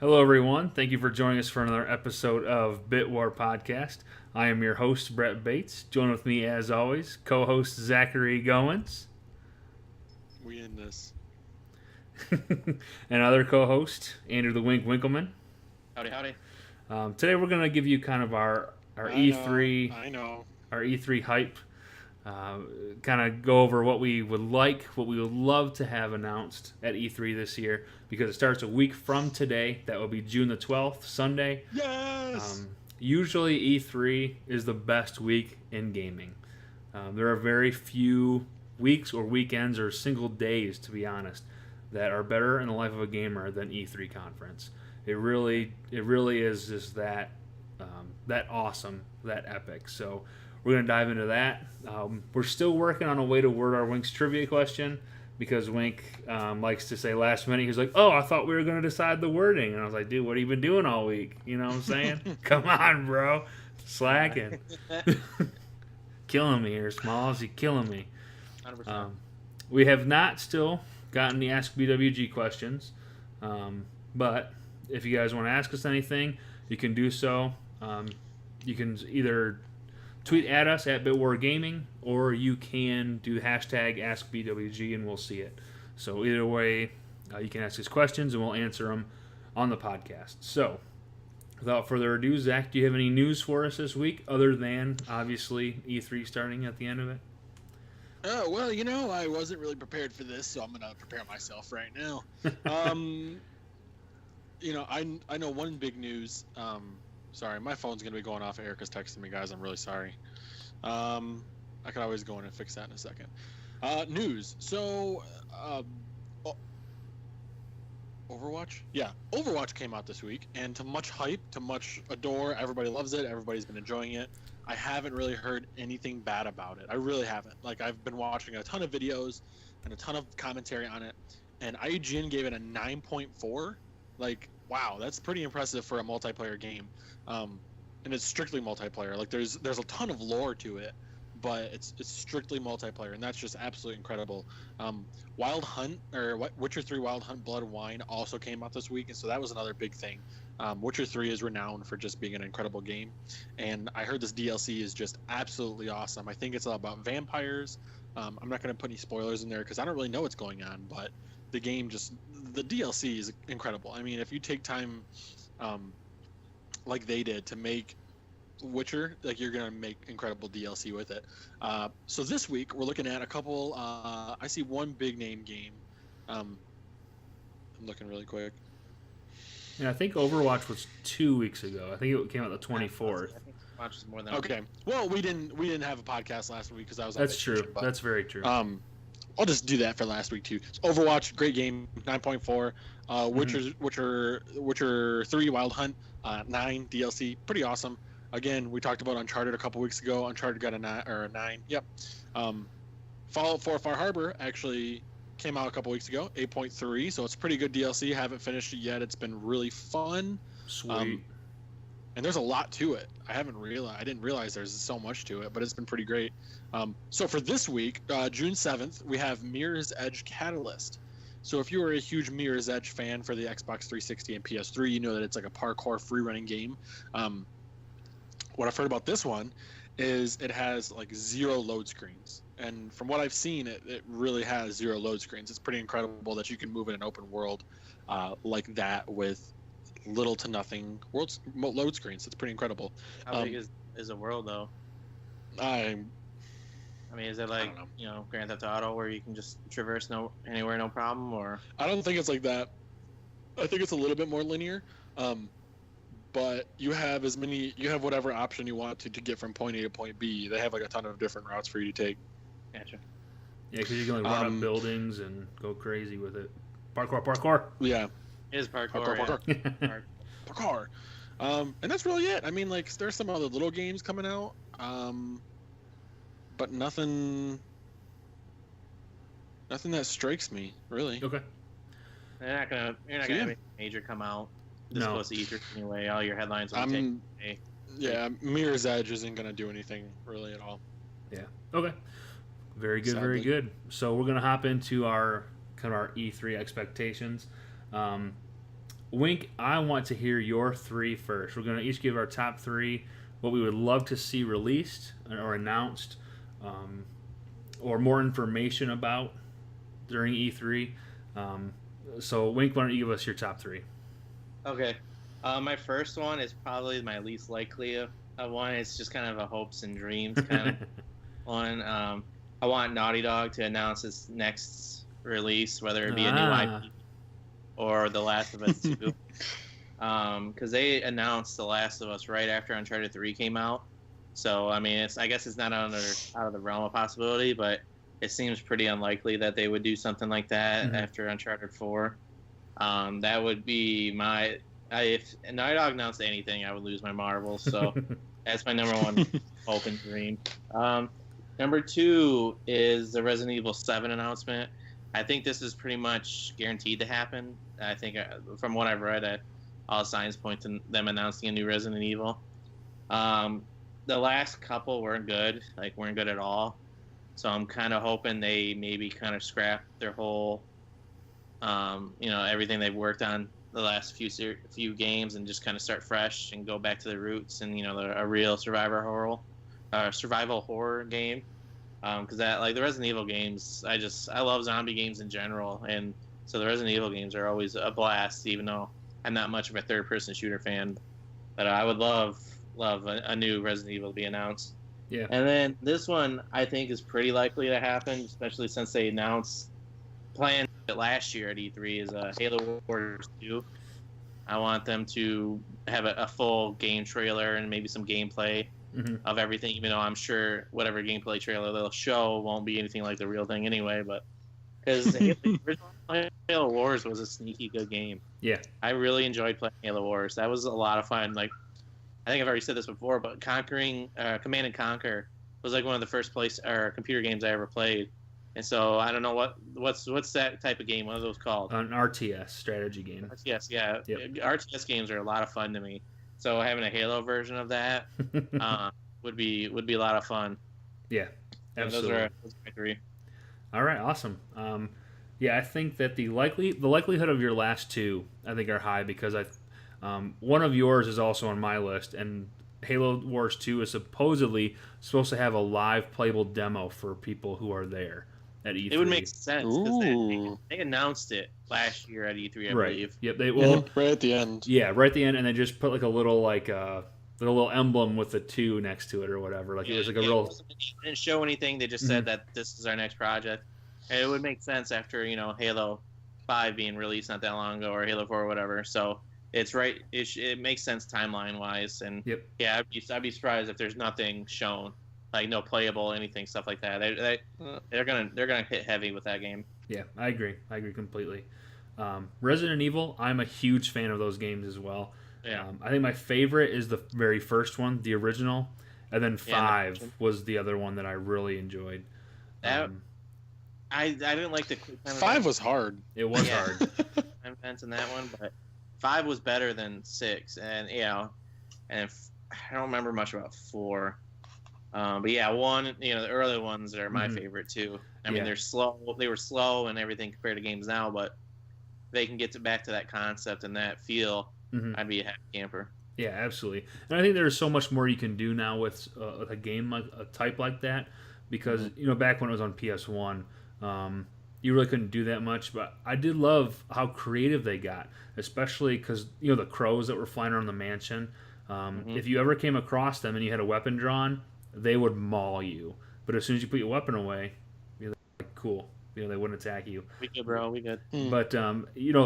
Hello, everyone. Thank you for joining us for another episode of Bit War Podcast. I am your host, Brett Bates. Join with me, as always, co-host Zachary Goins, We in this. and other co-host Andrew the Wink Winkleman. Howdy, howdy. Today, we're going to give you kind of our I know. E3 I know. our E3 hype. Uh, kind of go over what we would like, what we would love to have announced at E3 this year, because it starts a week from today. That will be June the 12th, Sunday. Yes. Usually, E3 is the best week in gaming. There are very few weeks or weekends or single days, to be honest, that are better in the life of a gamer than E3 conference. It really is just that awesome, that epic. So we're gonna dive into that. We're still working on a way to word our Wink's trivia question because Wink likes to say last minute. He's like, "Oh, I thought we were gonna decide the wording," and I was like, "Dude, what have you been doing all week?" You know what I'm saying? Come on, bro, slacking, killing me here, Smalls. You killing me. 100%. We have not still gotten the Ask BWG questions, but if you guys want to ask us anything, you can do so. You can either tweet at us at BitWarGaming, or you can do hashtag AskBWG and we'll see it. So either way, you can ask us questions and we'll answer them on the podcast. So without further ado, Zach, do you have any news for us this week other than obviously E3 starting at the end of it? Oh well, I wasn't really prepared for this, so I'm gonna prepare myself right now. I know one big news. Sorry, my phone's gonna be going off. Erica's texting me, guys. I'm really sorry. I could always go in and fix that in a second. News. So, Overwatch? Yeah, Overwatch came out this week, and to much hype, to much adore, everybody loves it, everybody's been enjoying it. I haven't really heard anything bad about it. I really haven't. Like, I've been watching a ton of videos and a ton of commentary on it, and IGN gave it a 9.4. Like, wow, that's pretty impressive for a multiplayer game. And it's strictly multiplayer. Like, there's a ton of lore to it, but it's strictly multiplayer, and that's just absolutely incredible. Wild Hunt, or Witcher 3 Wild Hunt Blood and Wine also came out this week, and so that was another big thing. Witcher 3 is renowned for just being an incredible game, and I heard this DLC is just absolutely awesome. I think it's all about vampires. I'm not going to put any spoilers in there because I don't really know what's going on, but the DLC is incredible. I mean, if you take time like they did to make Witcher, like, you're gonna make incredible DLC with it. So this week we're looking at a couple. I see one big name game. I'm looking really quick. Yeah, I think Overwatch was 2 weeks ago. I think it came out the 24th. I think Watch is more than Okay. Well, we didn't have a podcast last week because I was on That's vacation, true. but, That's very true. I'll just do that for last week too. So Overwatch, great game, 9.4. Witcher 3 Wild Hunt, 9 DLC, pretty awesome. Again, we talked about Uncharted a couple weeks ago. Uncharted got a 9. Yep. Fallout 4 Far Harbor actually came out a couple weeks ago, 8.3. So it's pretty good DLC. Haven't finished it yet. It's been really fun. Sweet. And there's a lot to it. I didn't realize there's so much to it, but it's been pretty great. So for this week, June 7th, we have Mirror's Edge Catalyst. So if you are a huge Mirror's Edge fan for the Xbox 360 and PS3, you know that it's like a parkour free-running game. What I've heard about this one is it has like 0 load screens. And from what I've seen, it really has 0 load screens. It's pretty incredible that you can move in an open world like that with little to nothing load screens. It's pretty incredible. How big is the world though? I mean, is it like Grand Theft Auto where you can just traverse anywhere no problem, or? I don't think it's like that. I think it's a little bit more linear. But you have whatever option you want to get from point A to point B. They have like a ton of different routes for you to take. Gotcha. Yeah, because you can like run up buildings and go crazy with it. Parkour. Yeah. It is parkour. Parkour. And that's really it. I mean, like, there's some other little games coming out, but nothing that strikes me really. Okay. You're not gonna have a major come out this close to E3 anyway. All your headlines will take. Yeah, Mirror's Edge isn't gonna do anything really at all. Yeah. Okay. Very good. Sadly. Very good. So we're gonna hop into our E3 expectations. Wink, I want to hear your three first. We're going to each give our top three, what we would love to see released or announced, um, or more information about during E3. So, Wink, why don't you give us your top three? Okay. My first one is probably my least likely one. It's just kind of a hopes and dreams kind of one. I want Naughty Dog to announce its next release, whether it be a new IP or The Last of Us 2. Because they announced The Last of Us right after Uncharted 3 came out. So, I mean, I guess it's not out of the realm of possibility, but it seems pretty unlikely that they would do something like that after Uncharted 4. That would be if Naughty Dog announced anything, I would lose my marbles. So that's my number one hope and dream. Number two is the Resident Evil 7 announcement. I think this is pretty much guaranteed to happen. I think from what I've read, all signs point to them announcing a new Resident Evil. The last couple weren't good at all. So I'm kind of hoping they maybe kind of scrap their whole, everything they've worked on the last few games and just kind of start fresh and go back to the roots and a real survival horror game. Because that, like, the Resident Evil games, I love zombie games in general, and so the Resident Evil games are always a blast, even though I'm not much of a third-person shooter fan. But I would love a new Resident Evil to be announced. Yeah. And then this one I think is pretty likely to happen, especially since they announced planned it last year at E3 is Halo Wars 2. I want them to have a full game trailer and maybe some gameplay of everything, even though I'm sure whatever gameplay trailer they'll show won't be anything like the real thing anyway. But because the original Halo Wars was a sneaky good game. Yeah, I really enjoyed playing Halo Wars. That was a lot of fun. Like, I think I've already said this before, but Command and Conquer was like one of the first computer games I ever played. And so I don't know what's that type of game. What are those called? An RTS strategy game. RTS, yeah. Yep. RTS games are a lot of fun to me. So having a Halo version of that would be a lot of fun. Yeah, absolutely. Those are my three. All right, awesome. Yeah, I think that the likelihood of your last two, I think, are high because one of yours is also on my list, and Halo Wars 2 is supposedly supposed to have a live playable demo for people who are there at E3. It would make sense because they announced it last year at E3, I believe. Yep. Right at the end. Yeah, right at the end, and they just put like a little little emblem with the 2 next to it or whatever. Like, it was like a real. They didn't show anything. They just said that this is our next project, and it would make sense after Halo 5 being released not that long ago, or Halo 4 or whatever. So it's right. It makes sense timeline wise, and yeah, I'd be surprised if there's nothing shown, like no playable anything, stuff like that. They're gonna hit heavy with that game. Yeah, I agree completely. Resident Evil, I'm a huge fan of those games as well. Yeah. I think my favorite is the very first one, the original, and then 5 was the other one that I really enjoyed. I didn't like the 5 was hard. It was hard. I'm fencing that one, but 5 was better than 6, and I don't remember much about 4. But yeah, 1, the early ones are my favorite too. I mean, they're slow. They were slow and everything compared to games now, but they can get back to that concept and that feel. I'd be a happy camper. Yeah, absolutely. And I think there's so much more you can do now with a game like a type like that, because back when it was on PS1, you really couldn't do that much. But I did love how creative they got, especially because the crows that were flying around the mansion. If you ever came across them and you had a weapon drawn, they would maul you. But as soon as you put your weapon away, you're like, cool. They wouldn't attack you. We good, bro. We good. But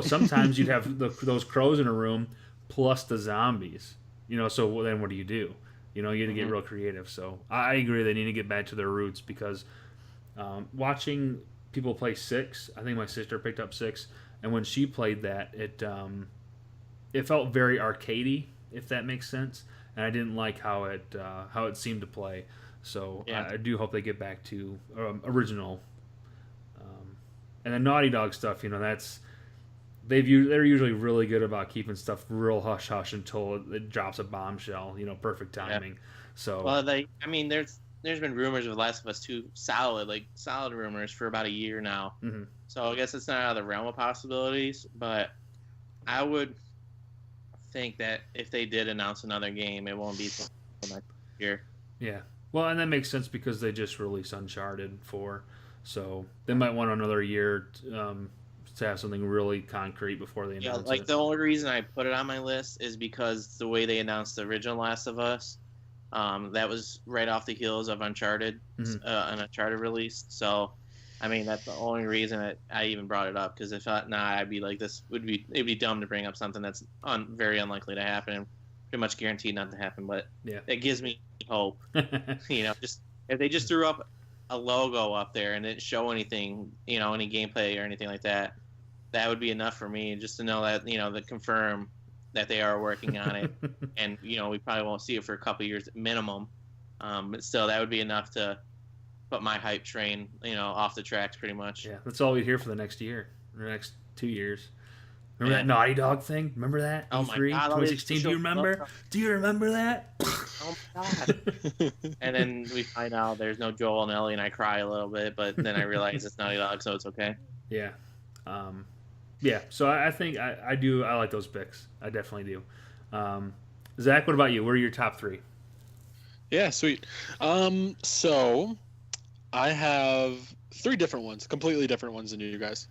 sometimes you'd have those crows in a room plus the zombies. So then what do? You had to get real creative. So I agree. They need to get back to their roots because watching people play 6, I think my sister picked up 6, and when she played that, it felt very arcadey, if that makes sense. And I didn't like how it seemed to play. So I do hope they get back to original. And the Naughty Dog stuff, they're usually really good about keeping stuff real hush hush until it drops a bombshell. Perfect timing. So there's been rumors of Last of Us 2, solid rumors for about a year now. So I guess it's not out of the realm of possibilities, but I would think that if they did announce another game, it won't be till next year. Yeah. Well, and that makes sense because they just released Uncharted 4, so they might want another year to have something really concrete before they Yeah, announce like it. the only reason I put it on my list is because the way they announced the original Last of Us, that was right off the heels of Uncharted, an Uncharted release. So, I mean, that's the only reason that I even brought it up. Because if not, I'd be like, it'd be dumb to bring up something that's very unlikely to happen, and pretty much guaranteed not to happen. But Yeah. it gives me hope. Just if they just threw up a logo up there and didn't show anything, any gameplay or anything like that, that would be enough for me just to know that, to confirm that they are working on it. And, we probably won't see it for a couple years minimum. But still, that would be enough to put my hype train, off the tracks pretty much. Yeah, that's all we hear for the next year, or the next 2 years. Remember that Naughty Dog thing? Remember that? Oh E3, my God, 2016. Do you remember? Do you remember that? Oh my God. And then we find out there's no Joel and Ellie, and I cry a little bit, but then I realize it's Naughty Dog, so it's okay. Yeah. Yeah, so I think I do. I like those picks. I definitely do. Zach, what about you? What are your top 3? Yeah, sweet. So I have 3 different ones, completely different ones than you guys.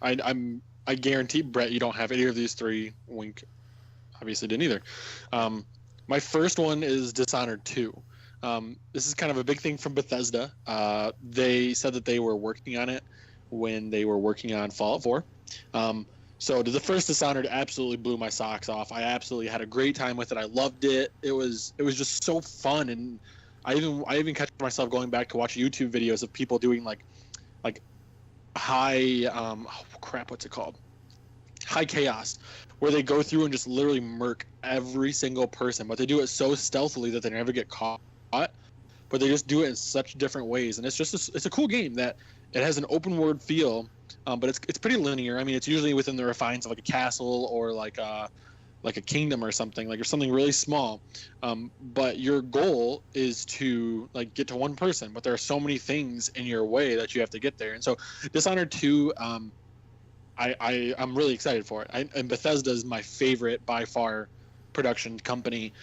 I guarantee, Brett, you don't have any of these 3. Wink. Obviously didn't either. My first one is Dishonored 2. This is kind of a big thing from Bethesda. They said that they were working on it when they were working on Fallout 4. So the first Dishonored absolutely blew my socks off. I absolutely had a great time with it. I loved it. It was just so fun, and I even catch myself going back to watch YouTube videos of people doing like high what's it called? High chaos, where they go through and just literally murk every single person, but they do it so stealthily that they never get caught. But they just do it in such different ways, and it's a cool game that it has an open world feel. But it's pretty linear. I mean, it's usually within the refines of like a castle or like a kingdom or something, like or something really small. But your goal is to like get to one person, but there are so many things in your way that you have to get there. And so Dishonored 2, I'm really excited for it. And Bethesda is my favorite by far production company.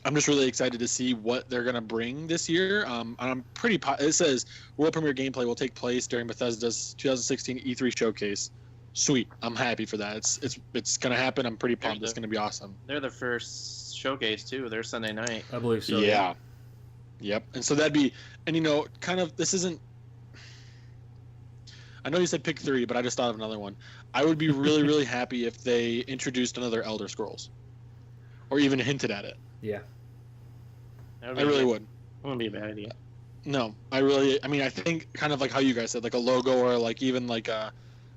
I'm just really excited to see what they're going to bring this year. I'm pretty. It says world premiere gameplay will take place during Bethesda's 2016 E3 showcase. Sweet, I'm happy for that. It's going to happen. I'm pretty pumped. It's going to be awesome. They're the first showcase too. They're Sunday night. I believe so. Yeah. Yep. And so that'd be, and kind of this isn't. I know you said pick 3, but I just thought of another one. I would be really, really happy if they introduced another Elder Scrolls, or even hinted at it. Yeah. I really would. It wouldn't be a bad idea. No, I mean, I think kind of like how you guys said, like a logo or like even like a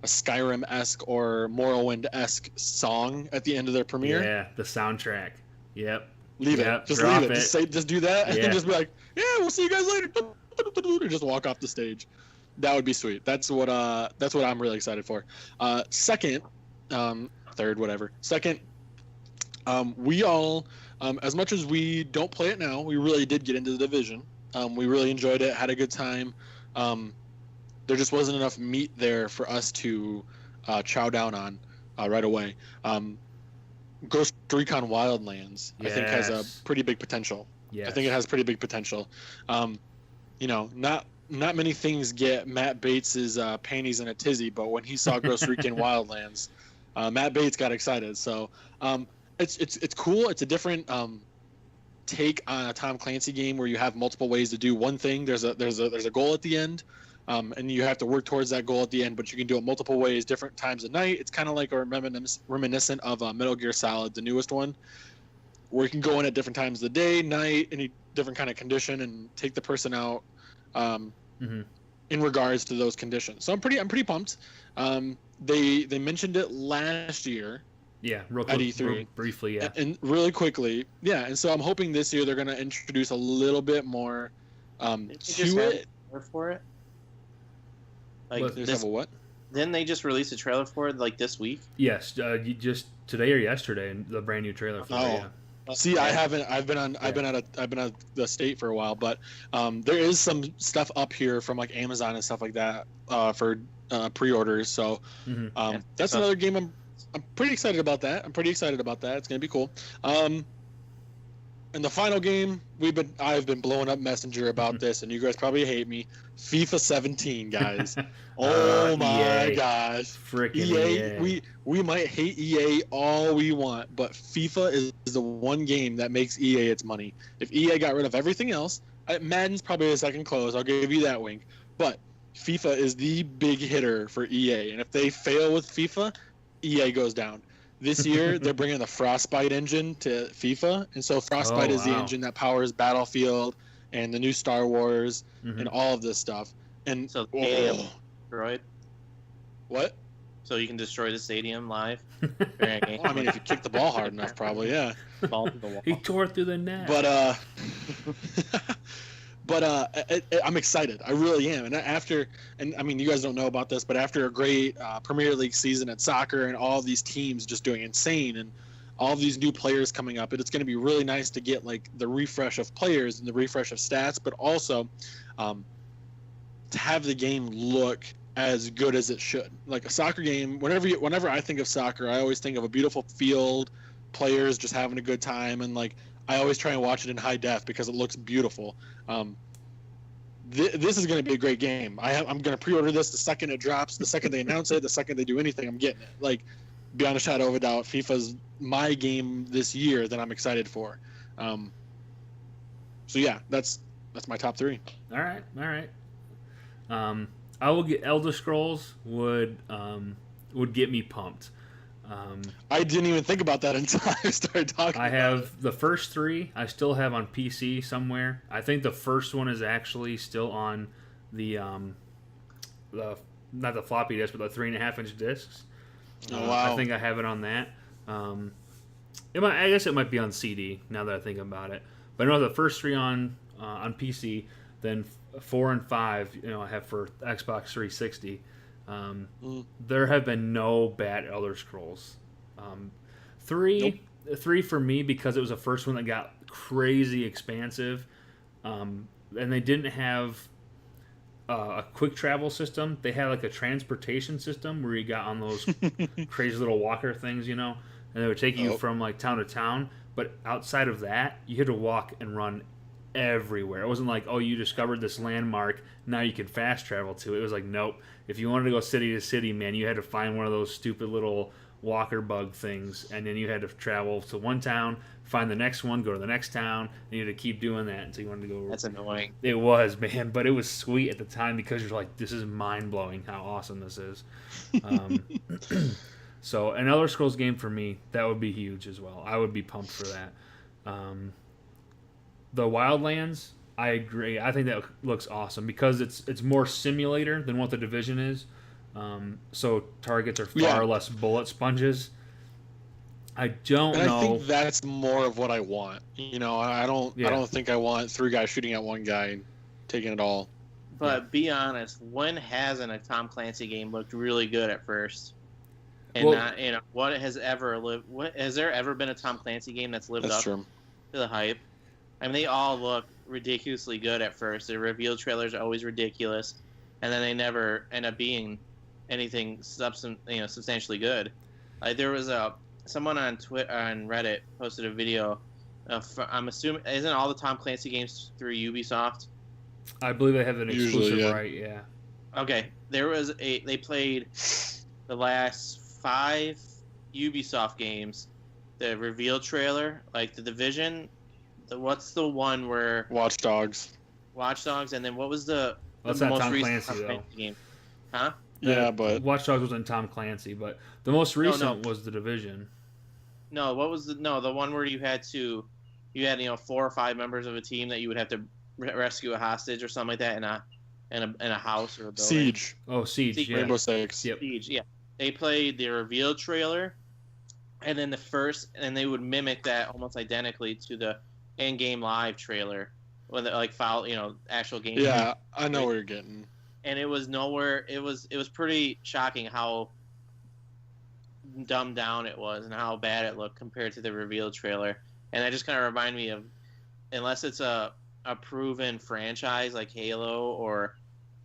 Skyrim-esque or Morrowind-esque song at the end of their premiere. Yeah, the soundtrack. Yep. Leave it. Just leave it. Just do that, and just be like, yeah, we'll see you guys later. And just walk off the stage. That would be sweet. That's what I'm really excited for. Second, third, whatever. Second, we all, as much as we don't play it now, we really did get into the Division. We really enjoyed it, had a good time. There just wasn't enough meat there for us to chow down on right away. Ghost Recon Wildlands, I think, has a pretty big potential. Yes. I think it has pretty big potential. Not many things get Matt Bates's panties in a tizzy, but when he saw Ghost Recon Wildlands, Matt Bates got excited. So it's cool. It's a different take on a Tom Clancy game where you have multiple ways to do one thing. There's a goal at the end, and you have to work towards that goal at the end. But you can do it multiple ways, different times of night. It's kind of like reminiscent of Metal Gear Solid, the newest one, where you can go in at different times of the day, night, any different kind of condition, and take the person out. In regards to those conditions, so I'm pretty pumped. They mentioned it last year. Yeah, real quick, at E3 briefly, yeah, and really quickly, yeah. And so I'm hoping this year they're going to introduce a little bit more to it. For it, like this, have a what? Didn't they just release a trailer for it like this week? Yes, just today or yesterday, the brand new trailer for it. Yeah. See, I haven't. I've been at the state for a while, but there is some stuff up here from like Amazon and stuff like that for pre-orders. So that's another game I'm pretty excited about that. It's gonna be cool. In the final game, I've been blowing up Messenger about this, and you guys probably hate me. FIFA 17, guys. Oh my EA. gosh. Frickin' EA. EA. We might hate EA all we want, but FIFA is the one game that makes EA its money. If EA got rid of everything else, Madden's probably a second close. I'll give you that wink. But FIFA is the big hitter for EA, and if they fail with FIFA, EA goes down. This year, they're bringing the Frostbite engine to FIFA, and so Frostbite is the engine that powers Battlefield and the new Star Wars and all of this stuff. And So the stadium destroyed. What? So you can destroy the stadium live. I mean, if you kick the ball hard enough, probably, yeah. Ball to the wall. He tore through the net. I'm excited. I really am. And I mean, you guys don't know about this, but after a great Premier League season at soccer and all of these teams just doing insane and all of these new players coming up, it's going to be really nice to get like the refresh of players and the refresh of stats, but also to have the game look as good as it should. Like a soccer game, whenever I think of soccer, I always think of a beautiful field, players just having a good time, and like I always try and watch it in high def because it looks beautiful. This is going to be a great game. I'm going to pre-order this the second it drops, the second they announce it, the second they do anything, I'm getting it. Like, beyond a shadow of a doubt, FIFA's my game this year that I'm excited for. So yeah, that's my top 3. All right. I will get Elder Scrolls would get me pumped. I didn't even think about that until I started talking. I have the first 3. I still have on PC somewhere. I think the first one is actually still on the not the floppy disk, but the 3.5-inch discs. Oh, wow. I think I have it on that. I guess it might be on CD now that I think about it. But I know the first 3 on PC. Then 4 and 5, I have for Xbox 360. There have been no bad Elder Scrolls. 3 for me because it was the first one that got crazy expansive, and they didn't have a quick travel system. They had like a transportation system where you got on those crazy little walker things, and they would take you from like town to town. But outside of that, you had to walk and run everywhere. It wasn't like, oh, you discovered this landmark, now you can fast travel to it. It was like, nope. If you wanted to go city to city, man, you had to find one of those stupid little walker bug things, and then you had to travel to one town, find the next one, go to the next town, and you had to keep doing that until you wanted to go. That's annoying. It was, man, but it was sweet at the time because you're like, this is mind-blowing how awesome this is. So an Elder Scrolls game for me, that would be huge as well. I would be pumped for that. The Wildlands, I agree. I think that looks awesome because it's more simulator than what the Division is. So targets are far less bullet sponges. I don't know. I think that's more of what I want. I don't think I want 3 guys shooting at one guy and taking it all. But be honest, when hasn't a Tom Clancy game looked really good at first? And what has there ever been a Tom Clancy game that's lived up to the hype? I mean, they all look ridiculously good at first. The reveal trailers are always ridiculous, and then they never end up being anything substantially good. Like there was someone on Reddit posted a video. I'm assuming isn't all the Tom Clancy games through Ubisoft? I believe they have an exclusive Usually, right. Yeah. Okay, they played the last 5 Ubisoft games. The reveal trailer, like the Division. What's the one where Watch Dogs, and then what was the That's the not most Tom recent Clancy, though. game? Huh? Yeah, but Watch Dogs wasn't Tom Clancy, but the most recent was the Division. No, what was the one where you had 4 or 5 members of a team that you would have to rescue a hostage or something like that in a house or a building. Siege. Oh, Siege. Yeah. Rainbow Six. Yep. Siege. Yeah, they played the reveal trailer, and then and they would mimic that almost identically to the in-game live trailer when they follow actual game. Yeah, I know where you're getting. And it was nowhere. It was pretty shocking how dumbed down it was and how bad it looked compared to the reveal trailer. And that just kind of reminded me of, unless it's a proven franchise like Halo or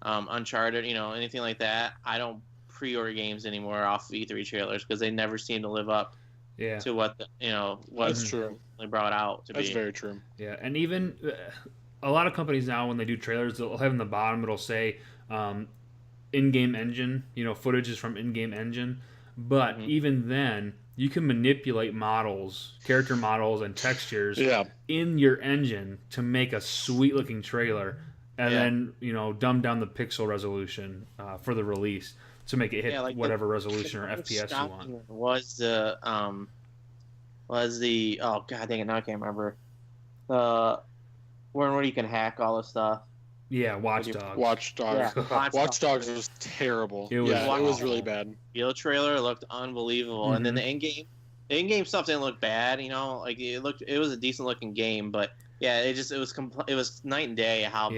Uncharted, anything like that, I don't pre-order games anymore off of E3 trailers because they never seem to live up Yeah. to what That's true. they brought out to That's be. very true. Yeah, and even a lot of companies now, when they do trailers, they'll have in the bottom, it'll say in-game engine, footage is from in-game engine. But even then, you can manipulate models, character models, and textures in your engine to make a sweet-looking trailer, and then dumb down the pixel resolution for the release to make it hit whatever resolution or FPS you want. Was the oh god dang it, now I can't remember where you can hack all the stuff. Yeah, Watch Dogs. Watch Dogs. Yeah, Watch Dogs was terrible. It was really bad. The trailer looked unbelievable, and then the in-game stuff didn't look bad. Like it was a decent looking game, but yeah, it was night and day how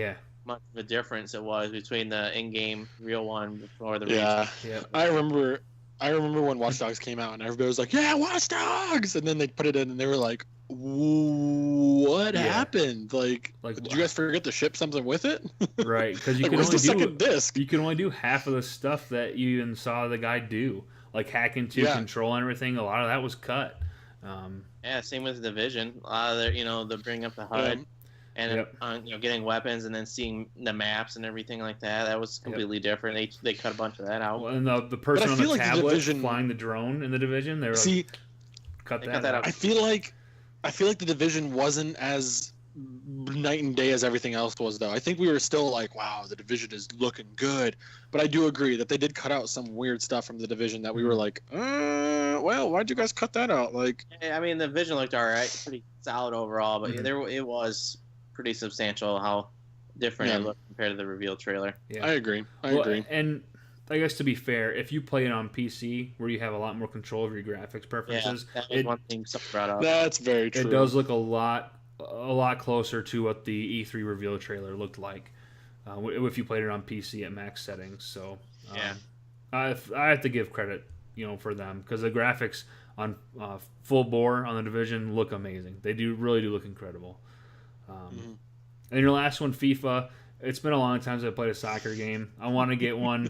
much of a difference it was between the in-game real one before the yeah. I remember when Watch Dogs came out, and everybody was like, "Yeah, Watch Dogs," and then they put it in, and they were like, "What happened? Like, did you guys forget to ship something with it?" Right, because you where's the second disc? You can only do half of the stuff that you even saw the guy do, like hack into control and everything. A lot of that was cut. Same with Division. A lot of they bring up the HUD. And getting weapons and then seeing the maps and everything like that, that was completely different. They cut a bunch of that out. Well, and the person on the tablet flying the drone in the Division, they were cut that out. I feel like the Division wasn't as night and day as everything else was, though. I think we were still like, wow, the Division is looking good. But I do agree that they did cut out some weird stuff from the Division that we were like, well, why'd you guys cut that out? Like, I mean, the Division looked all right, pretty solid overall, but it was pretty substantial how different it looked compared to the reveal trailer. Yeah. I agree. And I guess to be fair, if you play it on PC where you have a lot more control of your graphics preferences, that was one thing someone brought up. That's very true. It does look a lot closer to what the E3 reveal trailer looked like if you played it on PC at max settings. So I have to give credit, for them because the graphics on full bore on the Division look amazing. They really do look incredible. And your last one, FIFA. It's been a long time since I played a soccer game. I want to get one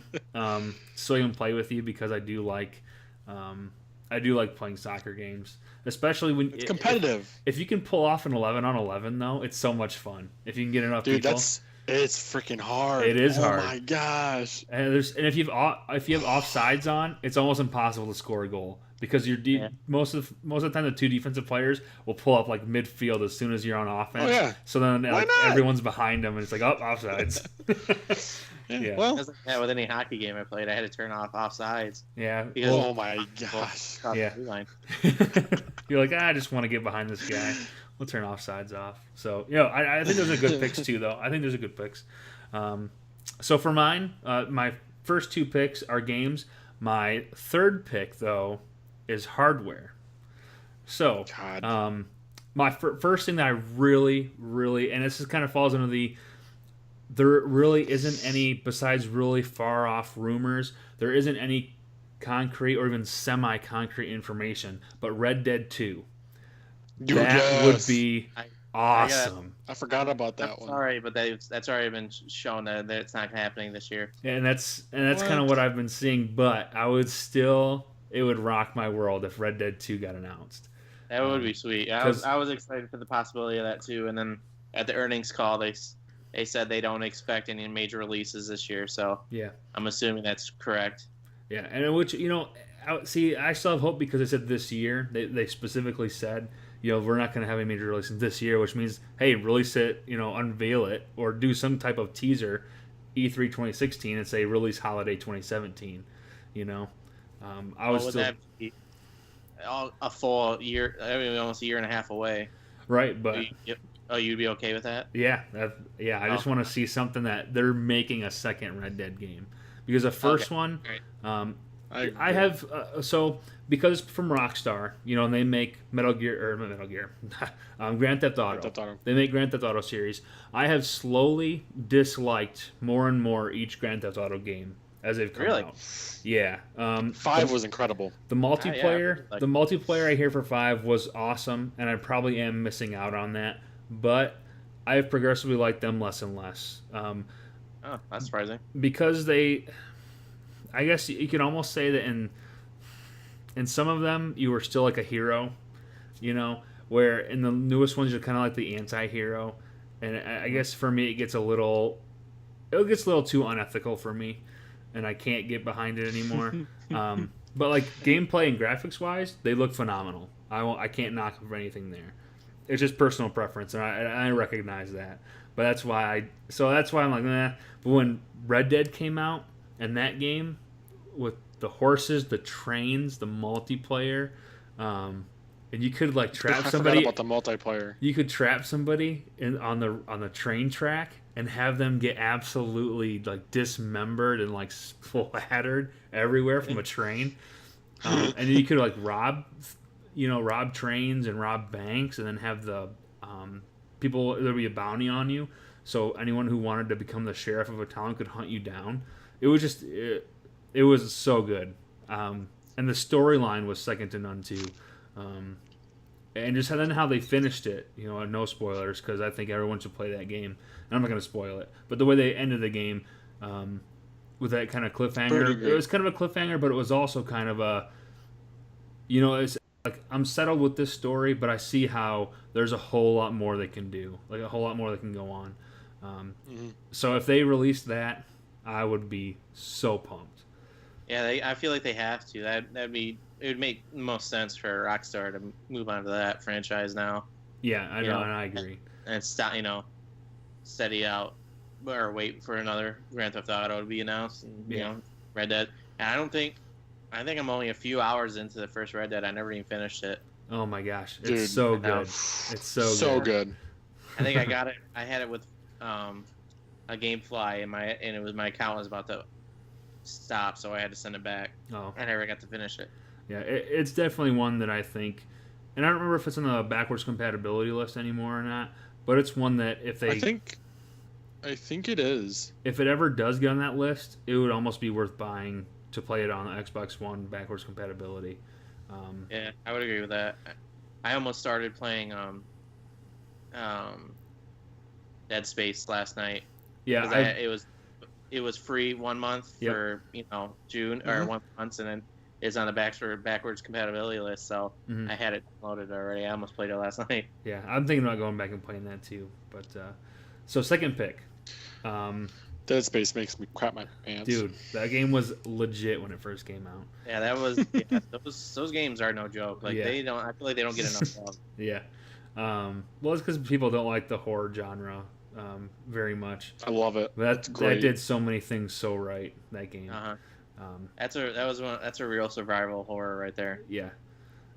so I can play with you because I do like playing soccer games, especially when it's competitive. If you can pull off an 11-on-11 though, it's so much fun. If you can get enough people, it's freaking hard. It is hard. Oh my gosh! And if you have offsides on, it's almost impossible to score a goal. Because most of the time the two defensive players will pull up like midfield as soon as you're on offense. Oh, yeah. So then everyone's behind them and it's like offsides. Yeah. Well, with any hockey game I played, I had to turn off offsides. Yeah. Oh my gosh. Yeah. You're like, I just want to get behind this guy. We'll turn offsides off. So I think those are good picks too, though. I think those are good picks. So for mine, my first two picks are games. My third pick, though, is hardware. So, my first thing that I really, and this kind of falls under there really isn't any, besides really far off rumors, there isn't any concrete or even semi-concrete information, but Red Dead 2. That would be awesome. I forgot about that one. Sorry, but that's already been shown that it's not happening this year. Yeah, and that's kind of what I've been seeing, but it would rock my world if Red Dead 2 got announced. That would be sweet. I was excited for the possibility of that too, and then at the earnings call they said they don't expect any major releases this year, so I'm assuming that's correct. Yeah, and which I still have hope because they said this year. They specifically said, we're not going to have any major releases this year, which means, hey, release it, unveil it, or do some type of teaser, E3 2016, and say release holiday 2017. That be a full year? I mean, almost a year and a half away. Right, but you'd be okay with that? Yeah, I just want to see something that they're making a second Red Dead game because the first one, I have because it's from Rockstar, and they make Grand Theft Auto. They make Grand Theft Auto series. I have slowly disliked more and more each Grand Theft Auto game as they've come out. Yeah. 5 was incredible. The multiplayer I hear for 5 was awesome, and I probably am missing out on that. But I've progressively liked them less and less. That's surprising. Because I guess you could almost say that in some of them you were still like a hero, where in the newest ones you're kind of like the anti-hero, and I guess for me it gets a little too unethical for me, and I can't get behind it anymore. But like gameplay and graphics wise, they look phenomenal. I can't knock for anything there. It's just personal preference, and I recognize that. But that's why I'm like, nah. But when Red Dead came out, and that game with the horses, the trains, the multiplayer, and you could like trap somebody. I forgot about the multiplayer. You could trap somebody on the train track and have them get absolutely like dismembered and like splattered everywhere from a train. And then you could like rob trains and rob banks, and then have the people. There'd be a bounty on you, so anyone who wanted to become the sheriff of a town could hunt you down. It was just it was so good, and the storyline was second to none too. And just then how they finished it, no spoilers, because I think everyone should play that game. And I'm not going to spoil it, but the way they ended the game, with that kind of cliffhanger, it was kind of a cliffhanger, but it was also kind of a, it's like I'm settled with this story, but I see how there's a whole lot more they can do, like a whole lot more that can go on. So if they released that, I would be so pumped. Yeah, I feel like they have to. It would make the most sense for Rockstar to move on to that franchise now. Yeah, I know, and I agree. And stop, steady out, or wait for another Grand Theft Auto to be announced, and Red Dead. And I think I'm only a few hours into the first Red Dead. I never even finished it. Oh my gosh, Dude, it's so good. It's so good. I think I got it. I had it with a GameFly, and my account was about to stop, so I had to send it back. Oh, I never got to finish it. Yeah, it's definitely one that I think, and I don't remember if it's on the backwards compatibility list anymore or not, but it's one that if they... I think it is. If it ever does get on that list, it would almost be worth buying to play it on the Xbox One backwards compatibility. Yeah, I would agree with that. I almost started playing Dead Space last night. Yeah, it was free 1 month for June or 1 month, and then it's on the backwards compatibility list. So I had it downloaded already. I almost played it last night. Yeah, I'm thinking about going back and playing that too. But so second pick, Dead Space makes me crap my pants. Dude, that game was legit when it first came out. Yeah, that was those games are no joke. Like they don't. I feel like they don't get enough love. Yeah. Well, it's because people don't like the horror genre very much. I love it. But that did so many things so right. That game. That's a real survival horror right there. Yeah.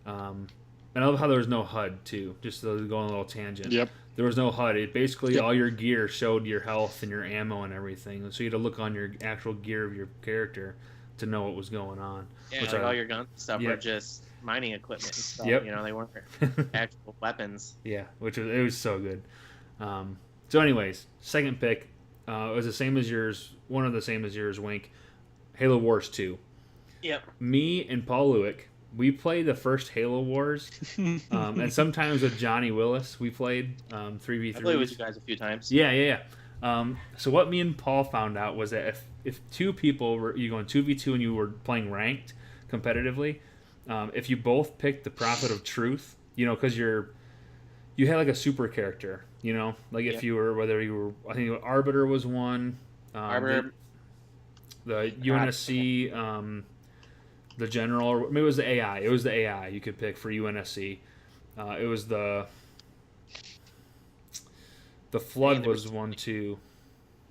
And I love how there was no HUD too. Just to go on a little tangent. Yep. There was no HUD. It basically all your gear showed your health and your ammo and everything. So you had to look on your actual gear of your character to know what was going on. Yeah, like all your guns and stuff were just mining equipment and stuff. Yep. They weren't actual weapons. Yeah, it was so good. So anyways, second pick was the same as yours. One of the same as yours, Wink. Halo Wars 2. Yep. Me and Paul Lewick, we played the first Halo Wars, and sometimes with Johnny Willis, we played 3v3. I played with you guys a few times. Yeah. So what me and Paul found out was that if two people were you going 2v2 and you were playing ranked competitively, if you both picked the Prophet of Truth, because you had like a super character, like if you were I think Arbiter was one. Arbiter. The UNSC, the general, or maybe it was the AI. It was the AI you could pick for UNSC. It was the Flood was one too.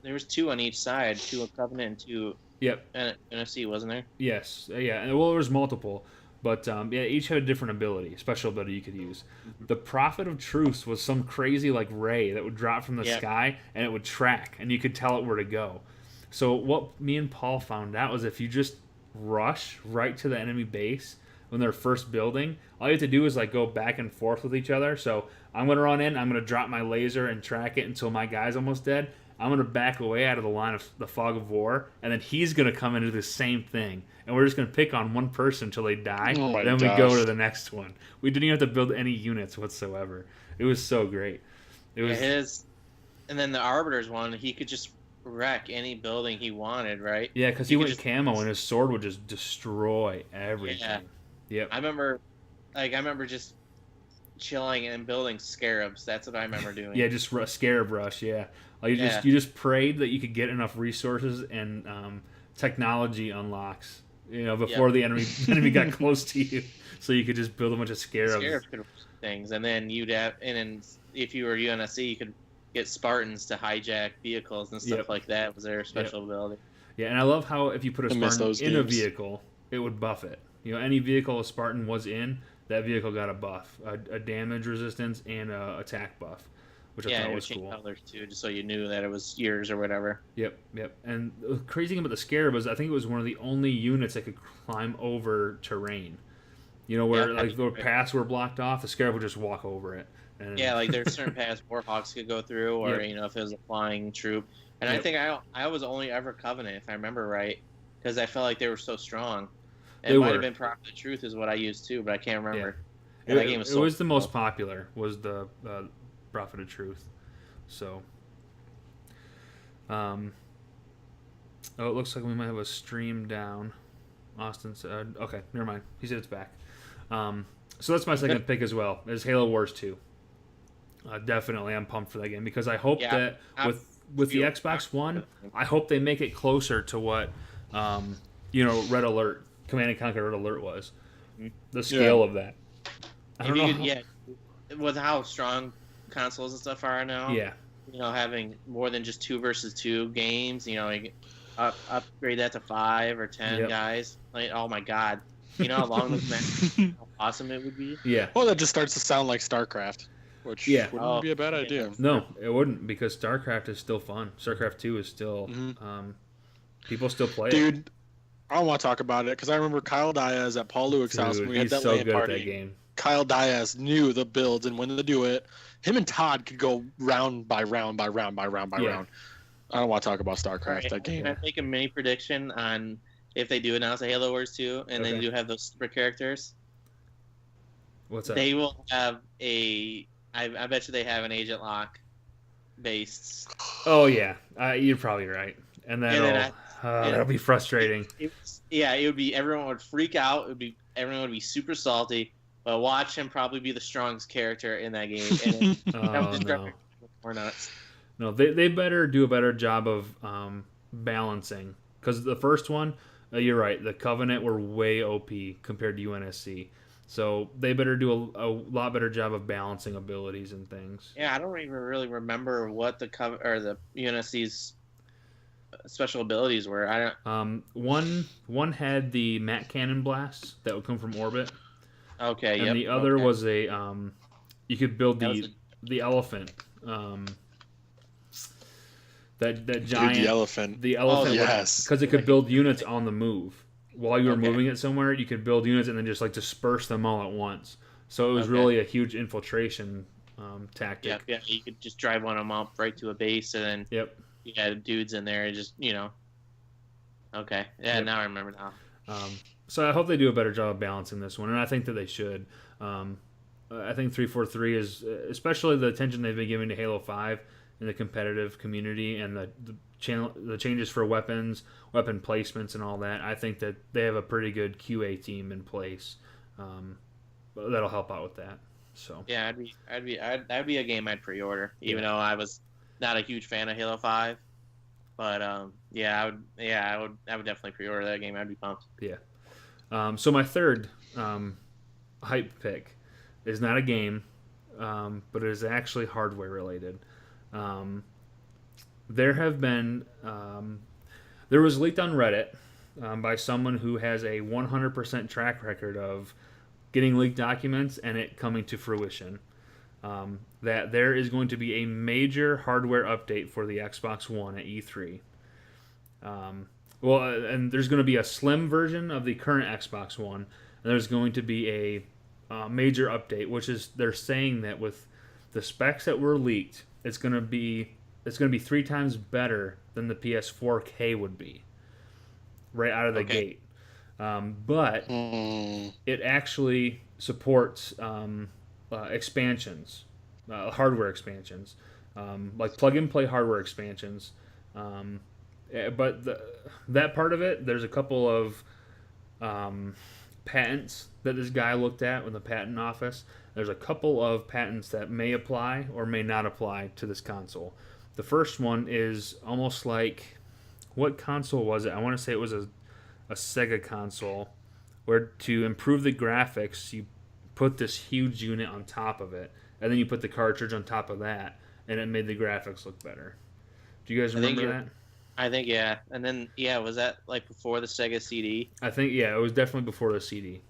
There was two on each side, two of Covenant and two. Yep. UNSC, wasn't there? Yes. Yeah. And well, there was multiple, but each had a different ability, special ability you could use. The Prophet of Truth was some crazy like ray that would drop from the sky and it would track, and you could tell it where to go. So what me and Paul found out was if you just rush right to the enemy base when they're first building, all you have to do is like go back and forth with each other. So I'm going to run in, I'm going to drop my laser and track it until my guy's almost dead. I'm going to back away out of the line of the fog of war, and then he's going to come into the same thing. And we're just going to pick on one person until they die, then we go to the next one. We didn't even have to build any units whatsoever. It was so great. It was his, and then the Arbiter's one, he could just wreck any building he wanted, right? Yeah, because he You could went just camo and his sword would just destroy everything. yeah. Yep. I remember just chilling and building scarabs. That's what I remember doing. Yeah, just scarab rush. Yeah, like Yeah. you just prayed that you could get enough resources and technology unlocks. Before the enemy got close to you, so you could just build a bunch of scarabs. Scarabs could things, and then if you were UNSC, you could get Spartans to hijack vehicles and stuff like that. Was their special ability? Yeah, and I love how if you put a I miss Spartan those in a games. vehicle, it would buff it. Any vehicle a Spartan was in, that vehicle got a buff, a damage resistance and a attack buff, which I Yeah, thought and it would was change cool. colors too, just so you knew that it was yours or whatever. Yep. And the crazy thing about the Scarab is I think it was one of the only units that could climb over terrain. Where the paths were blocked off, the Scarab would just walk over it. And Yeah, like there's certain paths Warhawks could go through, or Yep. if it was a flying troop. And Yep. I think I was only ever Covenant, if I remember right, because I felt like they were so strong. They It might were. have been Prophet of the Truth is what I used too, but I can't remember. It, And that game was it so was the most popular, was the Prophet of Truth. So, it looks like we might have a stream down. Austin said, okay, never mind. He said it's back. So that's my second pick as well, is Halo Wars 2. Definitely, I'm pumped for that game because I hope that with the Xbox One, I hope they make it closer to what, Red Alert, Command and Conquer Red Alert was. The scale of that. I don't know. With how strong consoles and stuff are now. Yeah. Having more than just 2 versus 2 games, you can upgrade that to 5 or 10 guys. Like, oh my god. How long those matches, how awesome it would be. Yeah. Well, that just starts to sound like StarCraft, which wouldn't be a bad idea. No, it wouldn't, because StarCraft is still fun. StarCraft 2 is still, people still play it. Dude, I don't want to talk about it because I remember Kyle Diaz at Paul Lewick's house when we had he's that so LAN good party. at that game. Kyle Diaz knew the builds and when to do it. Him and Todd could go round by round by round by round by round. I don't want to talk about StarCraft, that game. Can I make a mini prediction on if they do announce a Halo Wars 2 and they do have those super characters? What's that? They will have I bet you they have an Agent Lock based. Oh, yeah. You're probably right. And that'll be frustrating. It would be, everyone would freak out. Everyone would be super salty. But watch him probably be the strongest character in that game. And no. More nuts. No, they better do a better job of balancing. Because the first one, you're right, the Covenant were way OP compared to UNSC. So they better do a lot better job of balancing abilities and things. Yeah, I don't even really remember what the UNSC's special abilities were. I don't. One had the Mat Cannon blasts that would come from orbit. Okay. And the other was a you could build the elephant. That giant. Dude, the elephant. The elephant. Oh, yes. Because it could build units on the move. While you were moving it somewhere, you could build units and then just disperse them all at once. So it was really a huge infiltration tactic. Yeah, you could just drive one of them up right to a base, and then you had dudes in there, just Okay, now I remember now. So I hope they do a better job of balancing this one, and I think that they should. I think 343 is, especially the attention they've been giving to Halo 5 in the competitive community and the changes for weapons, weapon placements, and all that. I think that they have a pretty good QA team in place that'll help out with that. So yeah, that'd be a game I'd pre-order, even though I was not a huge fan of Halo 5. But I would definitely pre-order that game. I'd be pumped. Yeah. So my third hype pick is not a game, but it is actually hardware related. There was leaked on Reddit by someone who has a 100% track record of getting leaked documents and it coming to fruition. That there is going to be a major hardware update for the Xbox One at E3. And there's going to be a slim version of the current Xbox One, and there's going to be a major update, which is they're saying that with the specs that were leaked, it's going to be 3 times better than the PS4K would be right out of the gate. But it actually supports expansions, hardware expansions, like plug-and-play hardware expansions But that part of it, there's a couple of patents that this guy looked at in the patent office. There's a couple of patents that may apply or may not apply to this console. The first one is almost like, what console was it? I want to say it was a Sega console, where to improve the graphics, you put this huge unit on top of it, and then you put the cartridge on top of that, and it made the graphics look better. Do you guys remember that? I think, yeah. And then, yeah, was that like before the Sega CD? I think, yeah, it was definitely before the CD.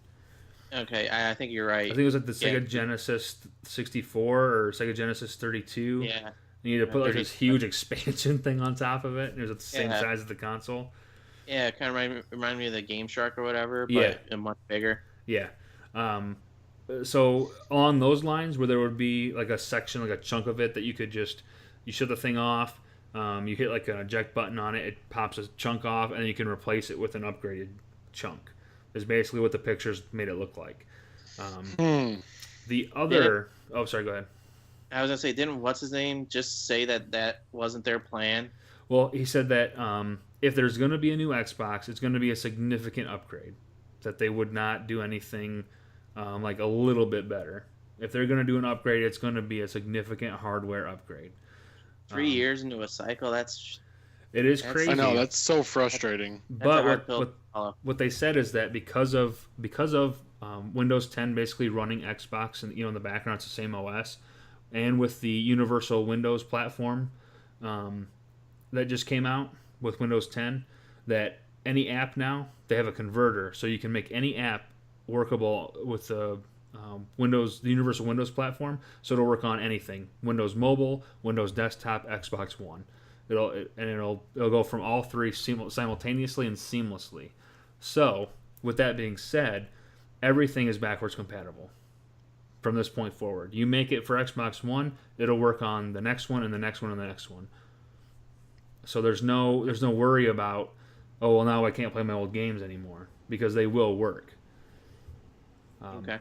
Okay, I think you're right. I think it was like the Sega Genesis 64 or Sega Genesis 32. Yeah. You need to put like this huge expansion thing on top of it. It was at the same Yeah. size as the console. Yeah, it kind of remind me of the Game Shark or whatever, but much bigger. Yeah. So along those lines, where there would be like a section, like a chunk of it that you could just, you shut the thing off, you hit like an eject button on it, it pops a chunk off, and then you can replace it with an upgraded chunk. Is basically what the pictures made it look like. The other, oh, sorry, go ahead. I was gonna say, didn't what's his name just say that wasn't their plan? Well, he said that if there's going to be a new Xbox, it's going to be a significant upgrade. That they would not do anything like a little bit better. If they're going to do an upgrade, it's going to be a significant hardware upgrade. 3 years into a cycle, it is crazy. I know, that's so frustrating. But what they said is that because of Windows 10 basically running Xbox and in the background, it's the same OS, and with the Universal Windows platform that just came out with Windows 10, that any app now, they have a converter, so you can make any app workable with the the Universal Windows platform, so it'll work on anything: Windows Mobile, Windows Desktop, Xbox One. It'll go from all three simultaneously and seamlessly. So, with that being said, everything is backwards compatible from this point forward. You make it for Xbox One, it'll work on the next one and the next one and the next one. So there's no worry about, oh well, now I can't play my old games anymore, because they will work. Okay.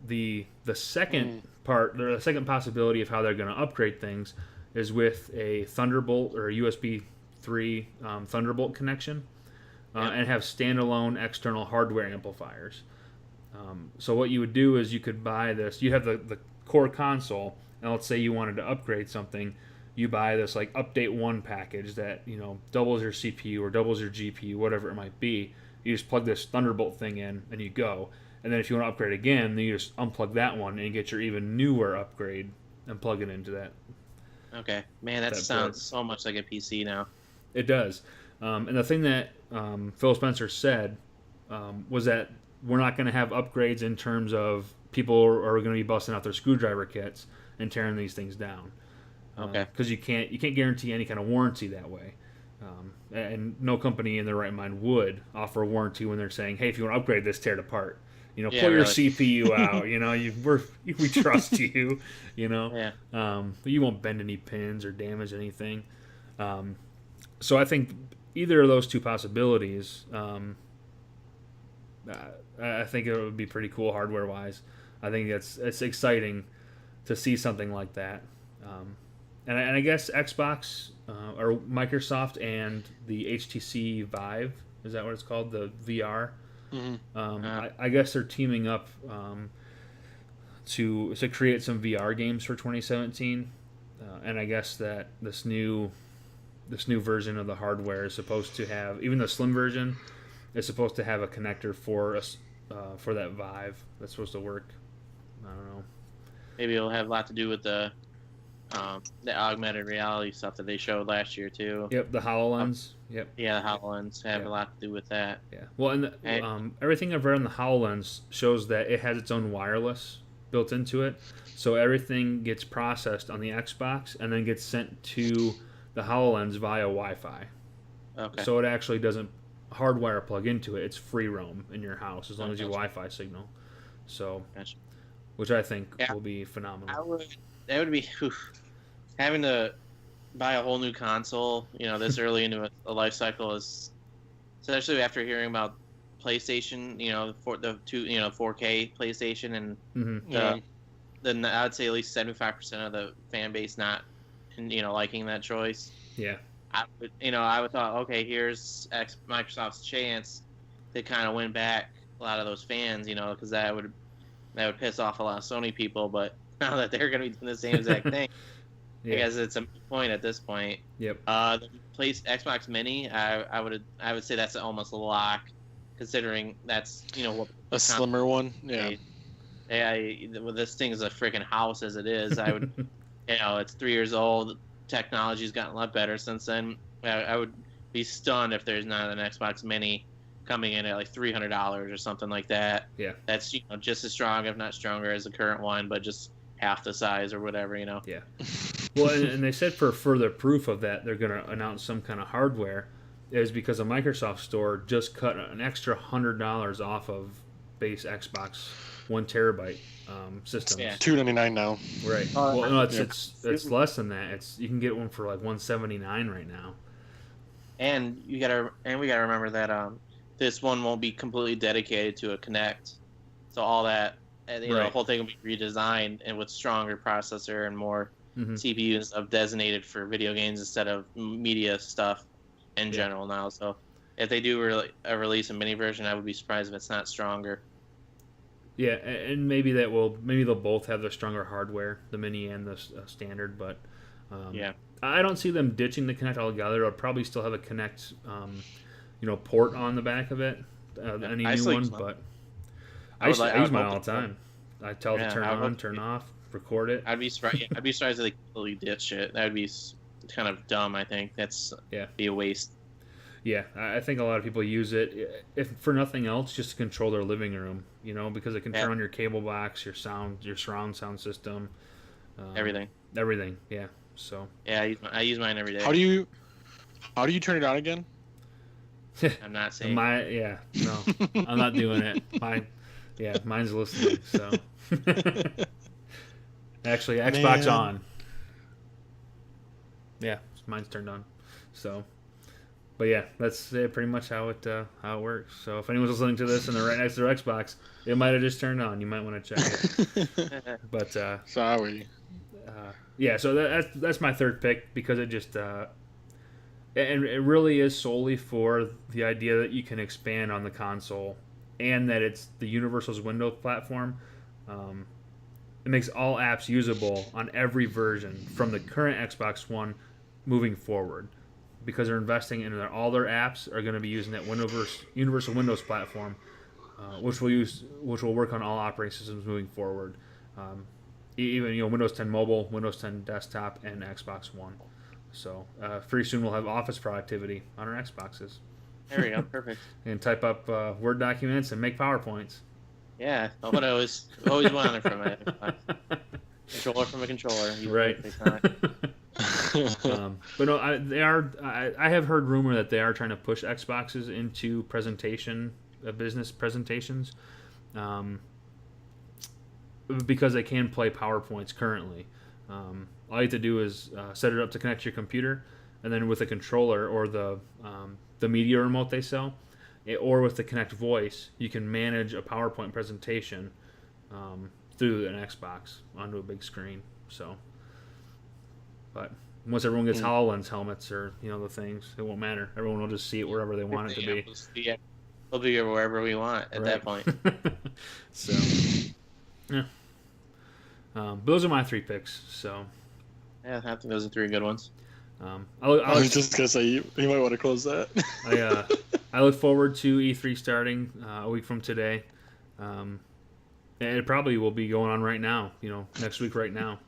The second part, the second possibility of how they're going to upgrade things is with a Thunderbolt or a USB 3 Thunderbolt connection, and have standalone external hardware amplifiers. So what you would do is you could buy this. You have the core console, and let's say you wanted to upgrade something. You buy this like Update 1 package that doubles your CPU or doubles your GPU, whatever it might be. You just plug this Thunderbolt thing in, and you go. And then if you want to upgrade again, then you just unplug that one and you get your even newer upgrade and plug it into that. Okay, man, that sounds so much like a PC now. It does. And the thing that Phil Spencer said was that we're not going to have upgrades in terms of people are going to be busting out their screwdriver kits and tearing these things down. Okay. Because you can't guarantee any kind of warranty that way. And no company in their right mind would offer a warranty when they're saying, hey, if you want to upgrade this, tear it apart. Pull your CPU out. We trust you. Yeah. But you won't bend any pins or damage anything. So I think either of those two possibilities, I think it would be pretty cool hardware wise. I think it's exciting to see something like that. And I guess Xbox or Microsoft and the HTC Vive, is that what it's called? The VR. Mm-hmm. I guess they're teaming up to create some VR games for 2017, and I guess that this new version of the hardware is supposed to have, even the slim version is supposed to have a connector for that Vive that's supposed to work. I don't know. Maybe it'll have a lot to do with the augmented reality stuff that they showed last year too. Yep, the HoloLens. Yep. Yeah, the HoloLens have a lot to do with that. Yeah. Well, and everything I've read on the HoloLens shows that it has its own wireless built into it, so everything gets processed on the Xbox and then gets sent to the HoloLens via Wi-Fi. Okay. So it actually doesn't hardwire plug into it. It's free roam in your house as long as you Wi-Fi signal. So, which I think will be phenomenal. That would be having to buy a whole new console, this early into a life cycle, is especially after hearing about PlayStation, for the 4K PlayStation, and then I'd say at least 75% of the fan base not liking that choice. Yeah. I would thought, okay, here's Microsoft's chance to kind of win back a lot of those fans, because that would piss off a lot of Sony people. But now that they're going to be doing the same exact thing, I guess it's a point at this point. Yep. The Xbox Mini, I would say that's almost a lock, considering that's what a slimmer one. Yeah. Well, this thing is a freaking house as it is. I would, it's 3 years old. Technology's gotten a lot better since then. I would be stunned if there's not an Xbox Mini coming in at like $300 or something like that. Yeah. That's just as strong, if not stronger, as the current one, but just half the size or whatever. Yeah. Well, and they said for further proof of that, they're going to announce some kind of hardware, is because the Microsoft Store just cut an extra $100 off of base Xbox 1 terabyte systems. Yeah. $299 now. Right. Well, no, it's less than that. You can get one for like $179 right now. And we gotta remember that this one won't be completely dedicated to a Kinect, so all that the whole thing will be redesigned and with stronger processor and more CPU and stuff designated for video games instead of media stuff in general now. So if they do release a mini version, I would be surprised if it's not stronger. Yeah, and maybe they'll both have the stronger hardware, the mini and the standard. But I don't see them ditching the Kinect altogether. They'll probably still have a Kinect, port on the back of it. Any new one, but I use mine all the time. I tell it to turn on, turn off, record it. I'd be surprised. I'd be surprised if they completely ditch it. That would be kind of dumb. I think that's be a waste. Yeah, I think a lot of people use it, if for nothing else, just to control their living room. Because it can turn on your cable box, your surround sound system, everything. Yeah. So. Yeah, I use mine every day. How do you turn it on again? I'm not saying. No, I'm not doing it. Mine's listening. So. Actually, Xbox on. Yeah, mine's turned on. So. But yeah, that's pretty much how it works. So if anyone's listening to this and they're right next to their Xbox, it might have just turned on. You might want to check it. But sorry. So that's my third pick, because it just and it really is solely for the idea that you can expand on the console and that it's the Universal's Windows platform. It makes all apps usable on every version from the current Xbox One moving forward, because they're investing in all their apps are going to be using that Universal Windows platform, which will work on all operating systems moving forward. Even Windows 10 Mobile, Windows 10 Desktop, and Xbox One. So pretty soon we'll have Office productivity on our Xboxes. There we go, perfect. And type up Word documents and make PowerPoints. Yeah, that's what I always wanted from it. Controller from a controller. Right. But no, I have heard rumor that they are trying to push Xboxes into business presentations, because they can play PowerPoints currently. All you have to do is set it up to connect to your computer, and then with a controller or the media remote they sell, or with the Kinect Voice, you can manage a PowerPoint presentation through an Xbox onto a big screen. So, but once everyone gets HoloLens helmets or the things, it won't matter. Everyone will just see it wherever they want it to be. We'll be wherever we want at that point. So, yeah. But those are my three picks. So, yeah, I think those are three good ones. I was just gonna say you might want to close that. I look forward to E3 starting a week from today. It probably will be going on right now. Next week right now.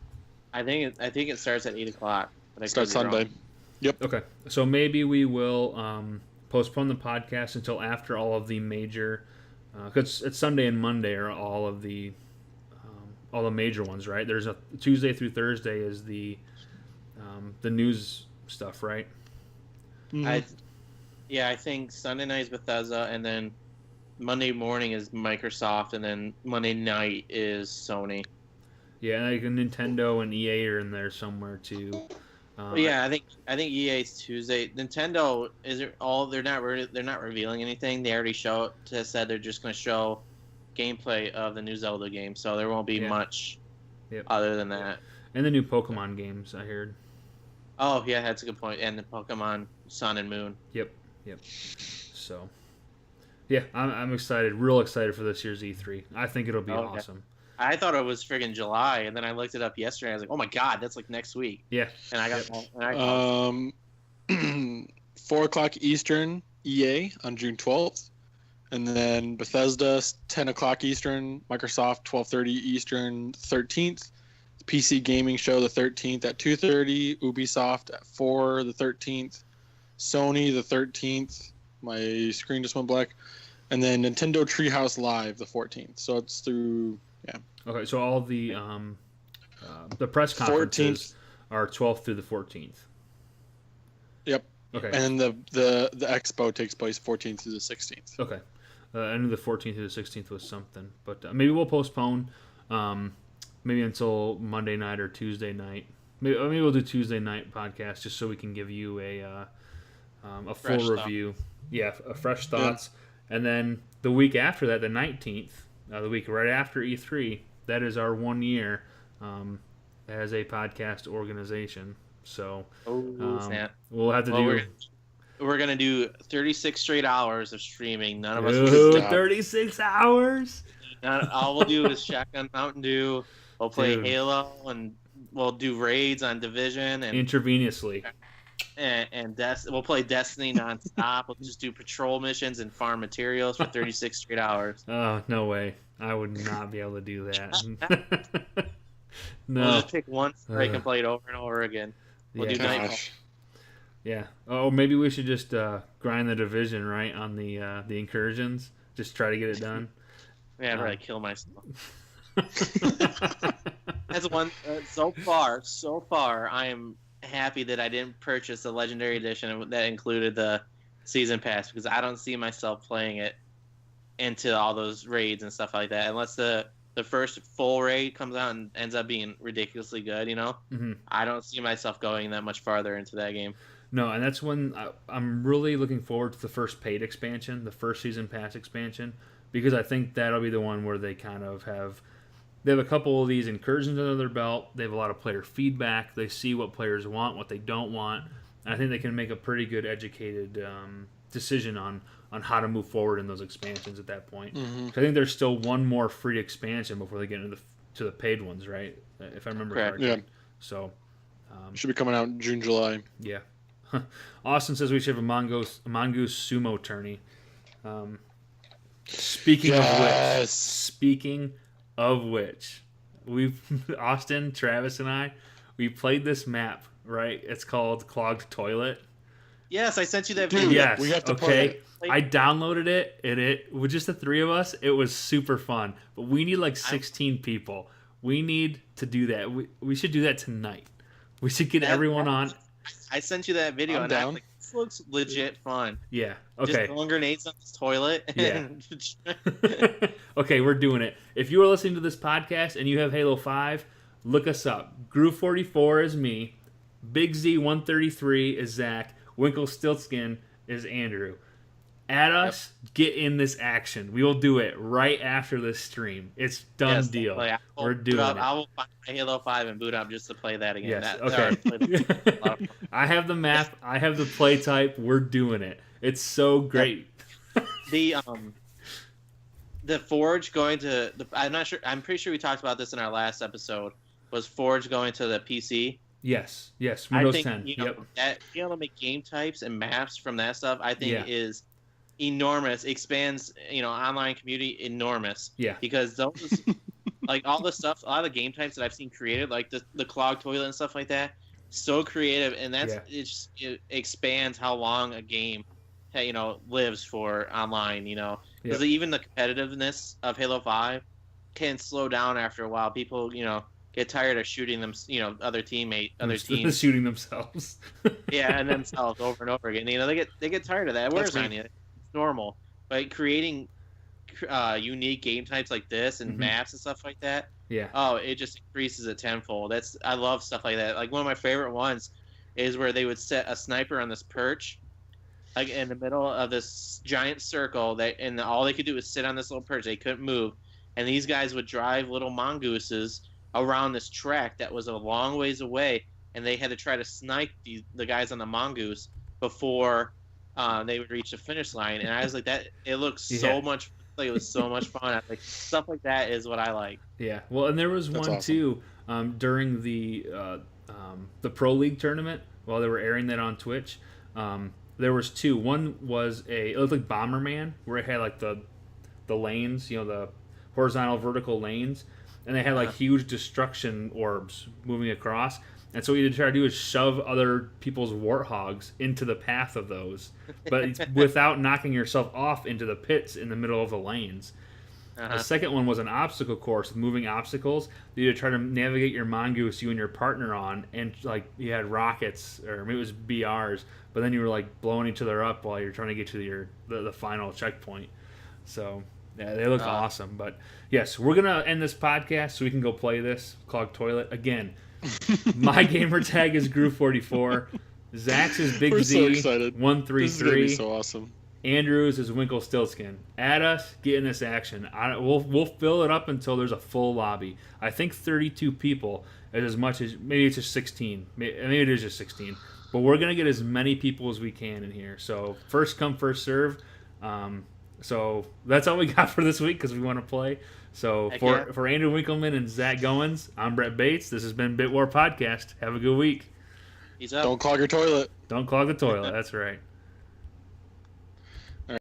I think it starts at 8:00. But starts Sunday. Yep. Okay, so maybe we will postpone the podcast until after all of the major, because it's Sunday and Monday are all the major ones, right? There's a Tuesday through Thursday is the news stuff, right? Mm-hmm. I think Sunday night is Bethesda, and then Monday morning is Microsoft, and then Monday night is Sony. Yeah, like Nintendo and EA are in there somewhere too. I think EA's Tuesday. Nintendo they're not revealing anything. They already said they're just going to show gameplay of the new Zelda game, so there won't be much other than that. And the new Pokemon games, I heard. Oh yeah, that's a good point. And the Pokemon Sun and Moon. Yep. So, yeah, I'm excited, real excited for this year's E3. I think it'll be Okay. awesome. I thought it was friggin' July, and then I looked it up yesterday. I was like, oh my god, that's like next week. Yeah. And I got. Yep. 4 o'clock Eastern, EA on June 12th, and then Bethesda 10 o'clock Eastern, Microsoft 12:30 Eastern 13th, PC Gaming Show the 13th at 2:30, Ubisoft at 4 the 13th, Sony the 13th. My screen just went black, and then Nintendo Treehouse Live the 14th. So it's through Okay, so all the press conferences 14th. are 12th through the 14th. Yep. Okay. And the expo takes place 14th through the 16th. Okay. I knew the 14th through the 16th was something, but maybe we'll postpone maybe until Monday night or Tuesday night. Maybe we'll do Tuesday night podcast just so we can give you a full Fresh review. Yeah, fresh thoughts. Yeah. And then the week after that, the 19th, the week right after E3, that is our 1 year as a podcast organization. So we'll have to do. We're gonna do 36 straight hours of streaming. None of us. Ooh, 36 hours. All we'll do is shotgun Mountain Dew. We'll play Halo, and we'll do raids on Division and intravenously. And we'll play Destiny nonstop. We'll just do patrol missions and farm materials for 36 straight hours. Oh, no way! I would not be able to do that. No. We'll just pick one strike and play it over and over again. We'll do Nightfall. Yeah. Oh, maybe we should just grind the Division right on the incursions. Just try to get it done. Yeah, I'd rather kill myself. That's one. So far, I am happy that I didn't purchase the Legendary Edition that included the Season Pass, because I don't see myself playing it into all those raids and stuff like that, unless the first full raid comes out and ends up being ridiculously good. Mm-hmm. I don't see myself going that much farther into that game. No, and that's when I'm really looking forward to the first paid expansion, the first Season Pass expansion, because I think that'll be the one where they kind of have a couple of these incursions under their belt. They have a lot of player feedback. They see what players want, what they don't want. And I think they can make a pretty good educated decision on how to move forward in those expansions at that point. Mm-hmm. I think there's still one more free expansion before they get into the paid ones, right? If I remember correctly. Yeah. So should be coming out in June, July. Yeah. Austin says we should have a mongoose sumo tourney. Speaking of which, Austin, Travis, and I, we played this map, right? It's called Clogged Toilet. Yes, I sent you that video. Yes, we have to play it. I downloaded it, and it with just the three of us, it was super fun. But we need like 16 people. We need to do that. We should do that tonight. We should get everyone on. I sent you that video, and I was like, this looks legit fun. Yeah. Okay. Just throwing grenades on this toilet. Yeah. Okay, we're doing it. If you are listening to this podcast and you have Halo 5, look us up. Groove44 is me. Big Z133 is Zach. Winkle Stiltskin is Andrew. Add us. Yep. Get in this action. We will do it right after this stream. It's done deal. We're doing it. I will find my Halo 5 and boot up just to play that again. Yes. Okay. I have the map. I have the play type. We're doing it. It's so great. The Forge going to I'm not sure. I'm pretty sure we talked about this in our last episode. Was Forge going to the PC? Yes. Windows 10. That being able to make game types and maps from that stuff, I think is enormous. Expands online community enormous. Yeah. Because those like all the stuff, a lot of the game types that I've seen created, like the clogged toilet and stuff like that, so creative, and it expands how long a game lives for online. Because even the competitiveness of Halo 5 can slow down after a while. People get tired of shooting them, other teams shooting themselves. Yeah, and themselves over and over again. They get tired of that. It wears on you. It's normal. But creating unique game types like this and maps and stuff like that. Yeah. Oh, it just increases it tenfold. I love stuff like that. Like one of my favorite ones is where they would set a sniper on this perch, like in the middle of this giant circle. And all they could do was sit on this little perch. They couldn't move, and these guys would drive little mongooses around this track that was a long ways away, and they had to try to snipe the guys on the mongoose before they would reach the finish line. And I was like, that it looks so much like it was so much fun. Like stuff like that is what I like. Yeah, well, and there was That's one awesome. too during the Pro League tournament while they were airing that on Twitch. There was two. One was it looked like Bomberman, where it had like the lanes, the horizontal, vertical lanes, and they had like huge destruction orbs moving across. And so what you try to do is shove other people's warthogs into the path of those, but without knocking yourself off into the pits in the middle of the lanes. The second one was an obstacle course with moving obstacles that you try to navigate your mongoose, you and your partner on, and like you had rockets or maybe it was BRs, but then you were like blowing each other up while you're trying to get to the final checkpoint. So yeah, they look awesome. But yes, we're gonna end this podcast so we can go play this Clogged Toilet again. My gamer tag is Groove44. Zach's is Big We're Z so excited. 133. This is gonna be so awesome. Andrews is Winkle Stillskin. Add us, get in this action. We'll fill it up until there's a full lobby. I think 32 people is as much as maybe it's just 16. Maybe it is just 16. But we're gonna get as many people as we can in here. So first come, first serve. So that's all we got for this week because we want to play. So for Andrew Winkleman and Zach Goins, I'm Brett Bates. This has been Bit War Podcast. Have a good week. Peace out. Don't clog your toilet. Don't clog the toilet. That's right.